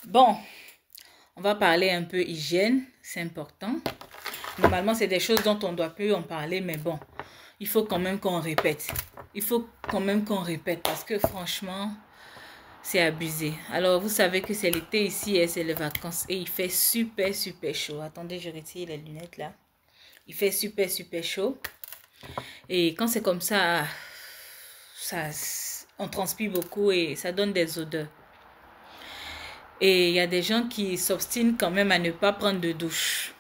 Bon, on va parler un peu hygiène, c'est important. Normalement, c'est des choses dont on ne doit plus en parler, mais bon, il faut quand même qu'on répète. Il faut quand même qu'on répète parce que franchement, c'est abusé. Alors, vous savez que c'est l'été ici et c'est les vacances et il fait super, super chaud. Attendez, je retire les lunettes là. Il fait super, super chaud. Et quand c'est comme ça, on transpire beaucoup et ça donne des odeurs. Et il y a des gens qui s'obstinent quand même à ne pas prendre de douche.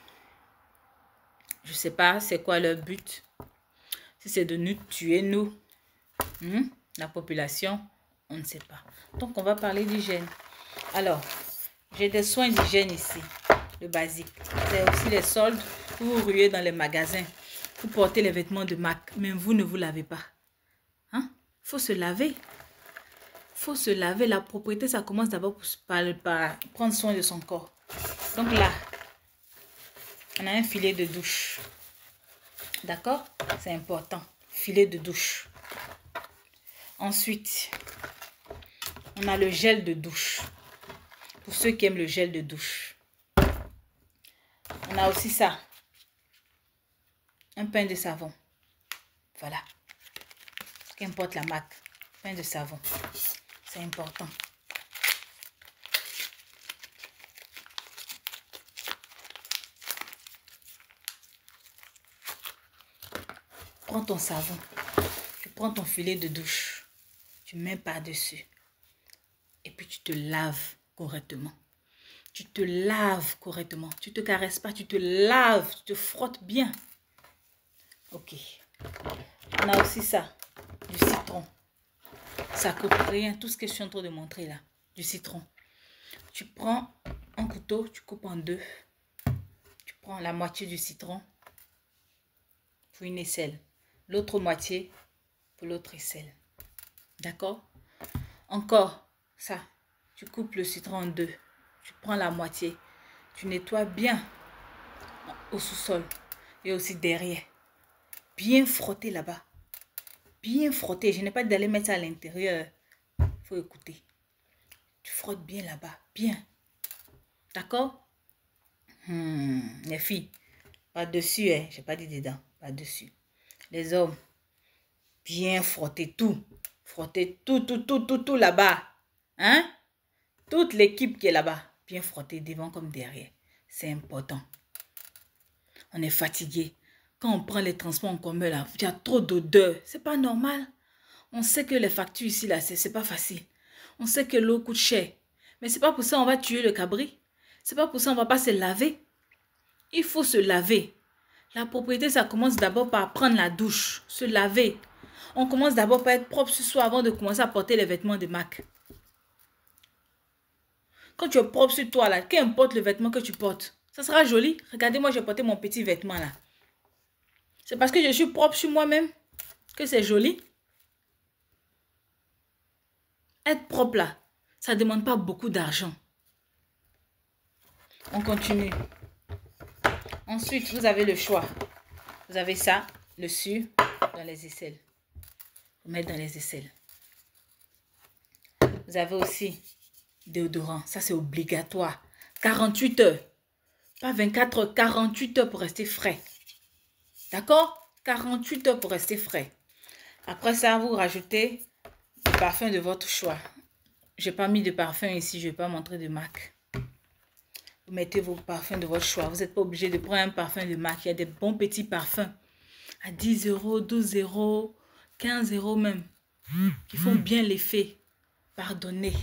Je ne sais pas c'est quoi leur but. Si c'est de nous tuer, nous, la population, on ne sait pas. Donc, on va parler d'hygiène. Alors, j'ai des soins d'hygiène ici, le basique. C'est aussi les soldes. Vous ruez dans les magasins. Vous portez les vêtements de marque, mais vous ne vous lavez pas. Hein? Faut se laver. Faut se laver. La propriété, ça commence d'abord par prendre soin de son corps. Donc là, on a un filet de douche. D'accord? C'est important. Filet de douche. Ensuite, on a le gel de douche. Pour ceux qui aiment le gel de douche. On a aussi ça. Un pain de savon. Voilà. Qu'importe la marque. Pain de savon. C'est important. Prends ton savon. Tu prends ton filet de douche. Tu mets par-dessus. Et puis tu te laves correctement. Tu te laves correctement. Tu ne te caresses pas, tu te laves. Tu te frottes bien. Ok. On a aussi ça. Du citron. Ça coûte rien. Tout ce que je suis en train de montrer là. Du citron. Tu prends un couteau, tu coupes en deux. Tu prends la moitié du citron pour une aisselle. L'autre moitié pour l'autre aisselle. D'accord? Encore ça. Tu coupes le citron en deux. Tu prends la moitié. Tu nettoies bien au sous-sol et aussi derrière. Bien frotter là-bas. Bien frotter. Je n'ai pas d'aller mettre ça à l'intérieur. Il faut écouter. Tu frottes bien là-bas. Bien. D'accord? Les filles. Pas dessus, hein. Je n'ai pas dit dedans. Pas dessus. Les hommes. Bien frotter tout. Frotter tout là-bas. Hein? Toute l'équipe qui est là-bas. Bien frotter devant comme derrière. C'est important. On est fatigué. Quand on prend les transports en commun, là, il y a trop d'odeur. C'est pas normal. On sait que les factures ici, là, c'est pas facile. On sait que l'eau coûte cher. Mais c'est pas pour ça qu'on va tuer le cabri. C'est pas pour ça qu'on va pas se laver. Il faut se laver. La propriété, ça commence d'abord par prendre la douche. Se laver. On commence d'abord par être propre ce soir avant de commencer à porter les vêtements de marque. Quand tu es propre sur toi, là, qu'importe le vêtement que tu portes, ça sera joli. Regardez, moi, j'ai porté mon petit vêtement, là. C'est parce que je suis propre sur moi-même que c'est joli. Être propre, là, ça ne demande pas beaucoup d'argent. On continue. Ensuite, vous avez le choix. Vous avez ça, le su, dans les aisselles. Vous mettez dans les aisselles. Vous avez aussi déodorant. Ça, c'est obligatoire. 48 heures. Pas 24 heures, 48 heures pour rester frais. D'accord? 48 heures pour rester frais. Après ça, vous rajoutez le parfum de votre choix. Je n'ai pas mis de parfum ici, je ne vais pas montrer de marque. Vous mettez vos parfums de votre choix. Vous n'êtes pas obligé de prendre un parfum de marque. Il y a des bons petits parfums à 10 euros, 12 euros, 15 euros même, qui font bien l'effet. Pardonnez.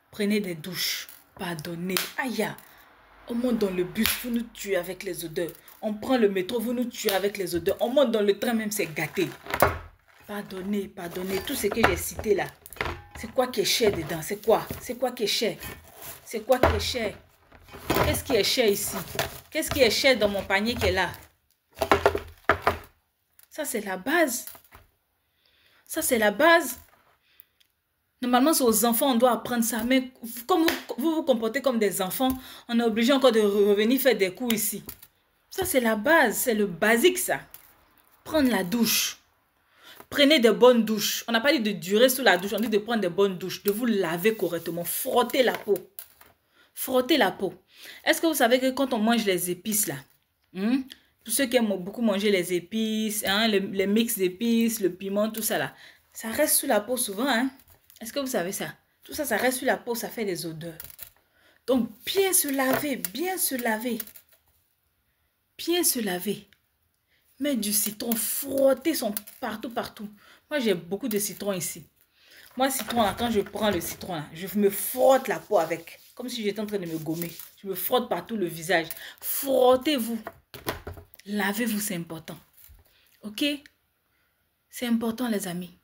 Prenez des douches. Pardonnez. Aïe! On monte dans le bus, vous nous tuez avec les odeurs. On prend le métro, vous nous tuez avec les odeurs. On monte dans le train, même c'est gâté. Pardonnez, pardonnez. Tout ce que j'ai cité là, c'est quoi qui est cher dedans? C'est quoi? C'est quoi qui est cher? C'est quoi qui est cher? Qu'est-ce qui est cher ici? Qu'est-ce qui est cher dans mon panier qui est là? Ça, c'est la base. Ça, c'est la base. Normalement, c'est aux enfants, on doit apprendre ça. Mais comme vous vous comportez comme des enfants, on est obligé encore de revenir faire des cours ici. Ça, c'est la base. C'est le basique, ça. Prendre la douche. Prenez de bonnes douches. On n'a pas dit de durer sous la douche. On dit de prendre de bonnes douches. De vous laver correctement. Frotter la peau. Frotter la peau. Est-ce que vous savez que quand on mange les épices là, tous ceux qui aiment beaucoup manger les épices, les mix d'épices, le piment, tout ça là, ça reste sous la peau souvent. Est-ce que vous savez ça? Tout ça, ça reste sur la peau, ça fait des odeurs. Donc, bien se laver, bien se laver. Bien se laver. Mettre du citron, frotter partout, partout. Moi, j'ai beaucoup de citron ici. Moi, citron, là, quand je prends le citron, là, je me frotte la peau avec. Comme si j'étais en train de me gommer. Je me frotte partout le visage. Frottez-vous. Lavez-vous, c'est important. Ok? C'est important, les amis.